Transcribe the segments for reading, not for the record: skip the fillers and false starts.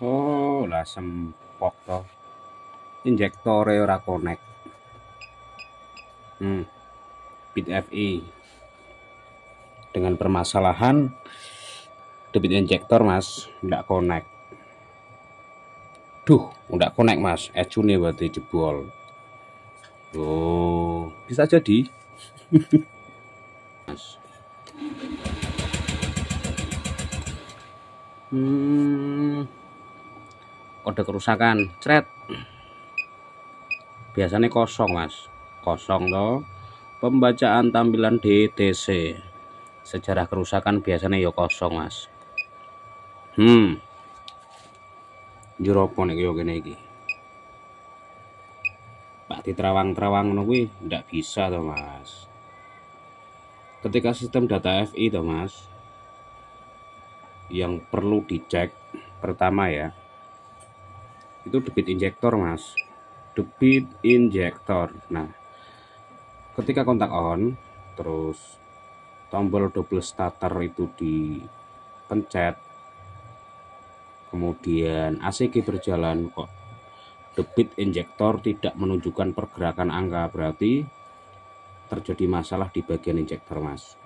Oh lah sempok to, injektore ora connect. Bit FI dengan permasalahan debit injektor mas, nggak connect. Duh, nggak connect mas, ecune berarti jebol. Oh, bisa jadi mas. Kode kerusakan cret biasanya kosong mas, kosong toh. Pembacaan tampilan DTC, sejarah kerusakan biasanya ya kosong mas. Jero nek yo kene iki Pak diterawang-terawang ngono kuwi ndak bisa toh mas. Ketika sistem data FI toh mas, yang perlu dicek pertama ya, itu debit injektor mas, debit injektor. Nah, ketika kontak on, terus tombol double starter itu dipencet, kemudian ACG berjalan kok debit injektor tidak menunjukkan pergerakan angka, berarti terjadi masalah di bagian injektor mas.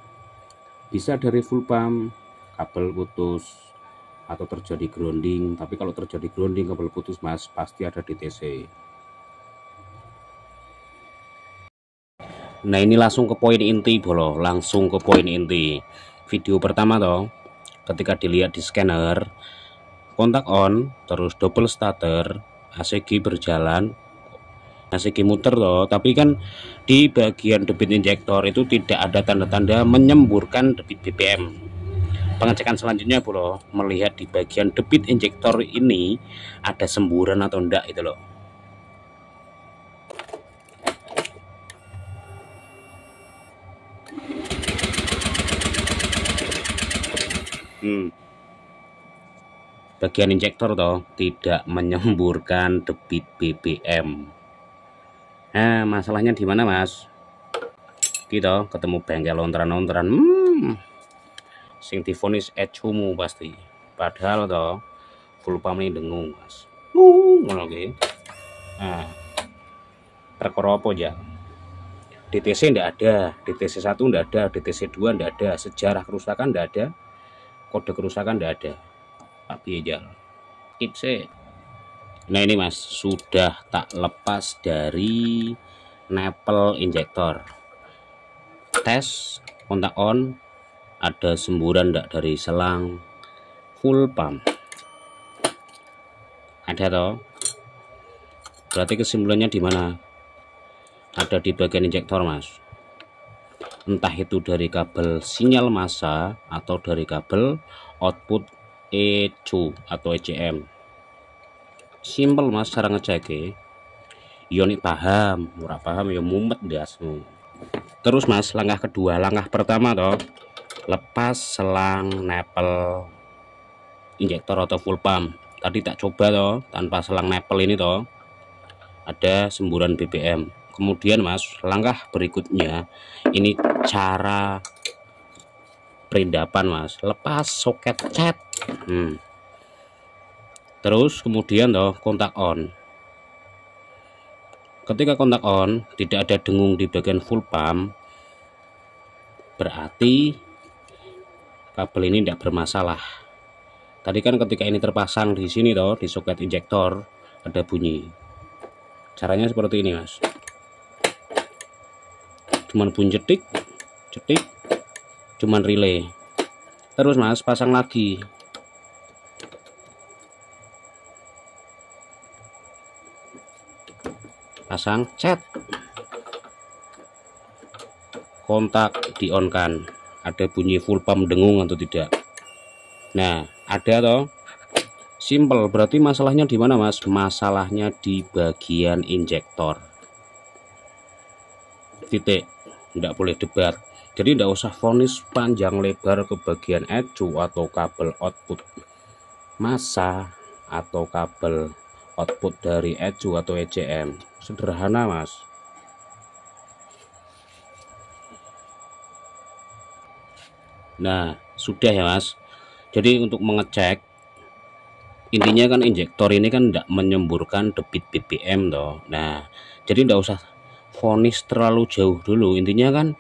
Bisa dari full pump, kabel putus, atau terjadi grounding. Tapi kalau terjadi grounding kabel putus mas, pasti ada DTC. Nah ini langsung ke poin inti bolo, langsung ke poin inti. Video pertama toh, ketika dilihat di scanner, kontak on, terus double starter, ACG berjalan, ACG muter toh, tapi kan di bagian debit injektor itu tidak ada tanda-tanda menyemburkan debit BBM. Pengecekan selanjutnya bro, melihat di bagian debit injektor ini ada semburan atau enggak itu loh. Bagian injektor toh tidak menyemburkan debit BBM. Nah masalahnya di mana mas? Gitu ketemu bengkel ontran-ontran, sing difonis ecumu pasti. Padahal toh full pump ini dengung mas. Ngono ki. Nah, perkara apa ya? DTC ndak ada, DTC 1 ndak ada, DTC 2 ndak ada, sejarah kerusakan ndak ada, kode kerusakan ndak ada. Pak Biejal skip sih. Nah ini mas, sudah tak lepas dari nepel injektor, tes kontak on, ada semburan ndak dari selang full pump, ada toh, berarti kesimpulannya di mana? Ada di bagian injektor mas, entah itu dari kabel sinyal massa atau dari kabel output ECU atau ECM. Simple mas cara ngecek ionik paham, murah paham ya mumet dasmu. Terus mas, langkah kedua, langkah pertama toh, lepas selang nepel injektor atau full pump. Tadi tak coba toh, tanpa selang nepel ini toh, ada semburan BBM. Kemudian mas, langkah berikutnya ini cara perendapan mas, lepas soket cat. Terus kemudian toh kontak on. Ketika kontak on tidak ada dengung di bagian full pump, berarti kabel ini tidak bermasalah. Tadi kan ketika ini terpasang di sini toh, di soket injektor ada bunyi. Caranya seperti ini mas, cuman bunyi cetik cetik, cuman relay. Terus mas pasang lagi, pasang cat, kontak di on kan, ada bunyi full pump dengung atau tidak. Nah ada toh, simple. Berarti masalahnya di mana mas? Masalahnya di bagian injektor, titik, tidak boleh debat. Jadi tidak usah vonis panjang lebar ke bagian ECU atau kabel output massa atau kabel output dari ECU atau ECM. Sederhana mas. Nah sudah ya mas. Jadi untuk mengecek Intinya kan injektor ini kan tidak menyemburkan debit BBM toh. Nah, jadi tidak usah vonis terlalu jauh dulu. Intinya kan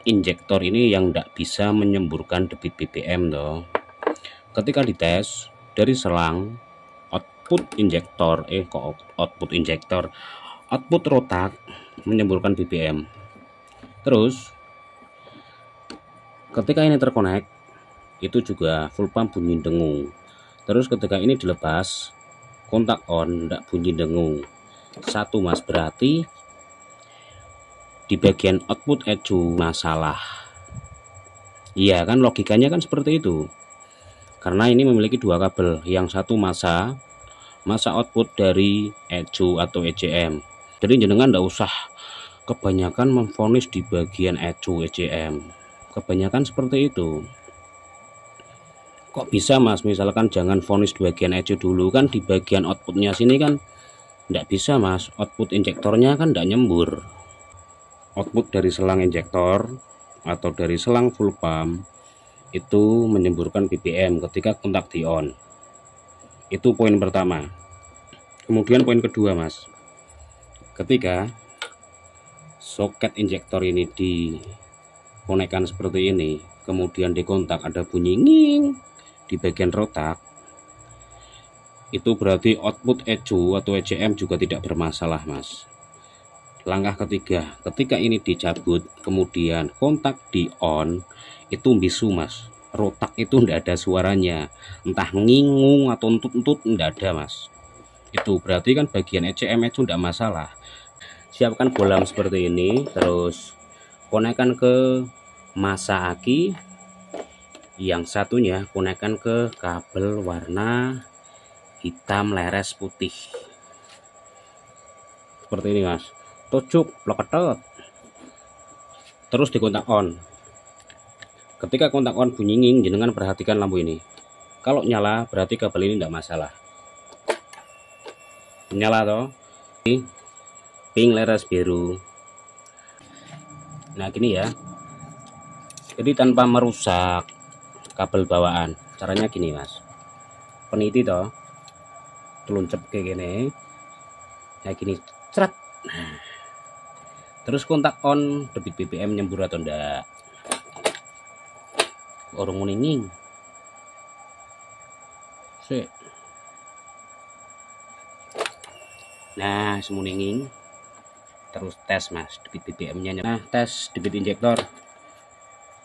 injektor ini yang tidak bisa menyemburkan debit BBM toh. Ketika dites dari selang output injektor, output rotak menyemburkan BBM. Terus ketika ini terkonek, itu juga full pump bunyi dengung. Terus ketika ini dilepas, kontak on tidak bunyi dengung. Satu mas, berarti di bagian output ECU masalah. Iya kan, logikanya kan seperti itu. Karena ini memiliki dua kabel, yang satu masa output dari ECU atau ECM. Jadi jenengan tidak usah kebanyakan memvonis di bagian ECU ECM. Kebanyakan seperti itu. Kok bisa mas, misalkan jangan vonis di bagian ECU dulu, kan di bagian outputnya sini kan tidak bisa mas, output injektornya kan tidak nyembur. Output dari selang injektor atau dari selang full pump itu menyemburkan BBM ketika kontak di on. Itu poin pertama. Kemudian poin kedua mas, ketika soket injektor ini dikonekkan seperti ini, kemudian dikontak ada bunyi nging di bagian rotak, itu berarti output ECU atau ECM juga tidak bermasalah mas. Langkah ketiga, ketika ini dicabut kemudian kontak di on, itu bisu mas, rotak itu tidak ada suaranya, entah ngingung atau entut-entut tidak ada mas. Itu berarti kan bagian ECM ECU tidak masalah. Siapkan bolam seperti ini, terus konekkan ke masa aki, yang satunya konekkan ke kabel warna hitam leres putih seperti ini mas. Tujuk pleketet, terus dikontak on. Ketika kontak on bunyi nging, jenengan perhatikan lampu ini. Kalau nyala berarti kabel ini tidak masalah. Nyala toh, pink leres biru. Nah gini ya, jadi tanpa merusak kabel bawaan, caranya gini mas, peniti toh, teluncep kayak gini, nah gini, ceret. Nah, terus kontak on, debit BBM nyembur atau enggak, orang nguninging sih. Nah semuninging, terus tes mas debit BBM nya. Nah tes debit injektor,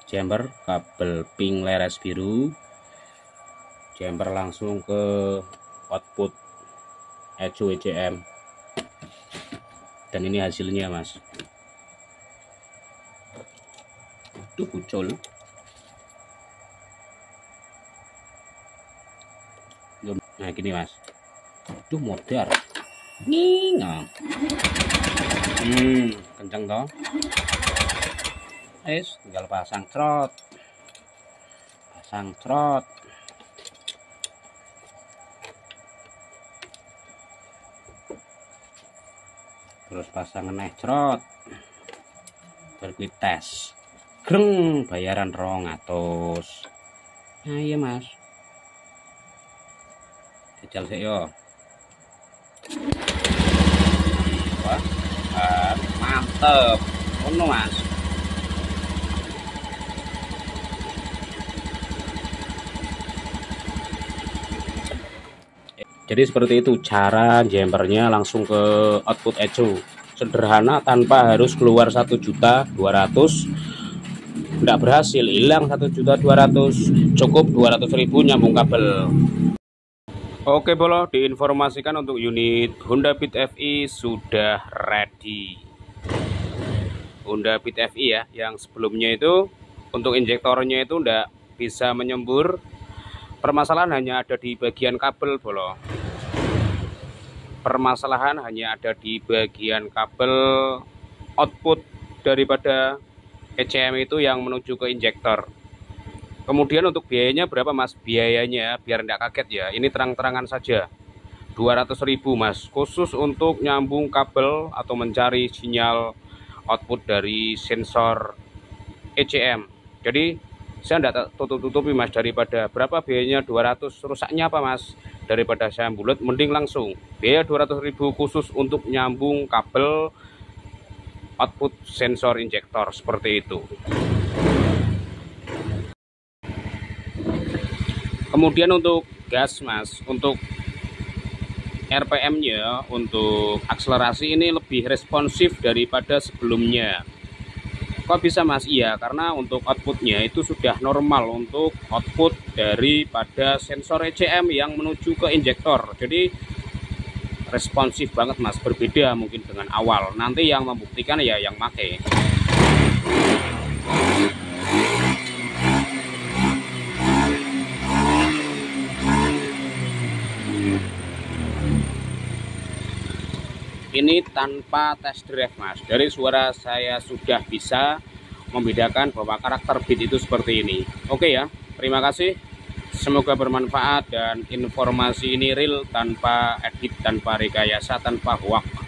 jumper kabel pink leres biru, jumper langsung ke output ECU ECM, dan ini hasilnya mas. Tuh muncul. Nah gini mas, tuh modar nging. Kenceng toh. Tinggal pasang trot, terus pasang neh trot, berkuit tes, greng, bayaran 200. Nah iya mas, jajal sih yo. Wah, mantep, ono mas. Jadi seperti itu cara jumpernya langsung ke output ECU, sederhana tanpa harus keluar 1.200.000. Tidak berhasil, hilang 1.200.000, cukup 200.000 nyambung kabel. Oke bolo, diinformasikan untuk unit Honda Beat FI sudah ready. Honda Beat FI ya, yang sebelumnya itu untuk injektornya itu tidak bisa menyembur. Permasalahan hanya ada di bagian kabel bolo. Permasalahan hanya ada di bagian kabel output daripada ECM itu yang menuju ke injektor. Kemudian untuk biayanya berapa mas? Biayanya biar tidak kaget ya, ini terang-terangan saja, 200.000 mas, khusus untuk nyambung kabel atau mencari sinyal output dari sensor ECM. Jadi saya enggak tutup-tutupi Mas, daripada berapa biayanya 200, rusaknya apa Mas, daripada saya bulat mending langsung biaya 200.000 khusus untuk nyambung kabel output sensor injektor seperti itu. Kemudian untuk gas Mas, untuk RPM-nya, untuk akselerasi ini lebih responsif daripada sebelumnya. Kok bisa Mas? Iya, karena untuk outputnya itu sudah normal untuk output daripada sensor ECM yang menuju ke injektor. Jadi responsif banget Mas, berbeda mungkin dengan awal. Nanti yang membuktikan ya yang pakai. Ini tanpa test drive Mas, dari suara saya sudah bisa membedakan bahwa karakter beat itu seperti ini. Oke ya, terima kasih, semoga bermanfaat dan informasi ini real, tanpa edit, tanpa rekayasa, tanpa hoax.